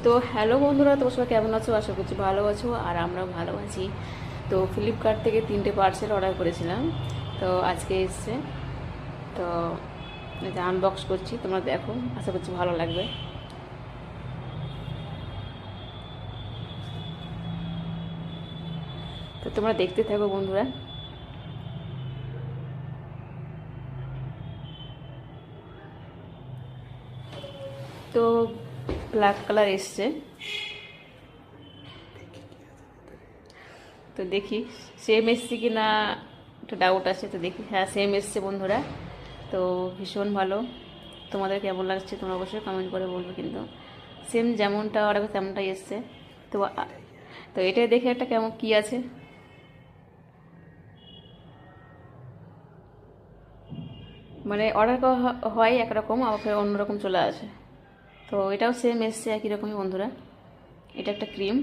তো হ্যালো বন্ধুরা, তোমার সবাই কেমন আছো? আশা করছি ভালো আছো, আর আমরাও ভালো আছি। তো ফ্লিপকার্ট থেকে 3টে পার্সেল অর্ডার করেছিলাম, তো আজকে এসছে। তো এটা আনবক্স করছি, তোমরা দেখো, আশা করছি ভালো লাগবে। তো তোমরা দেখতে থাকো বন্ধুরা। তো ব্ল্যাক কালার এসছে, তো দেখি সেম এসছে কি না, একটু ডাউট আছে। তো দেখি, হ্যাঁ সেম এসছে বন্ধুরা। তো ভীষণ ভালো। তোমাদের কেমন লাগছে তোমরা অবশ্যই কমেন্ট করে বলবে, কিন্তু সেম যেমনটা অর্ডার করছে তেমনটাই এসছে। তো তো এটাই দেখে একটা কেমন কী আছে, মানে অর্ডার করা হয় একরকম, আবার ফের অন্যরকম চলে আসে। তো এটাও সেম এসছে একই রকমই বন্ধুরা। এটা একটা ক্রিম।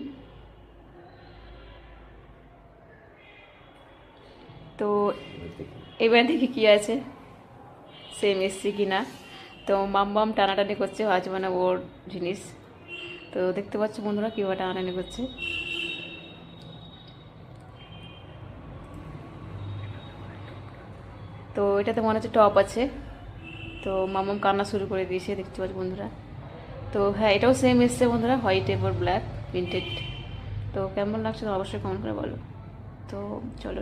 তো এবার দেখি কী আছে, সেম এসছে কি না। তো মাম টানাটানি করছে, হয়তো মানে ওর জিনিস। তো দেখতে পাচ্ছ বন্ধুরা কীভাবে টানাটানি করছে। তো এটাতে মনে হচ্ছে টপ আছে। তো মামাম কান্না শুরু করে দিয়েছে, দেখতে পাচ্ছ বন্ধুরা। তো হ্যাঁ, এটাও সেম এসছে বন্ধুরা, হোয়াইট এবার ব্ল্যাক প্রিন্টেড। তো কেমন লাগছে তো অবশ্যই কমেন্ট করে বলো। তো চলো।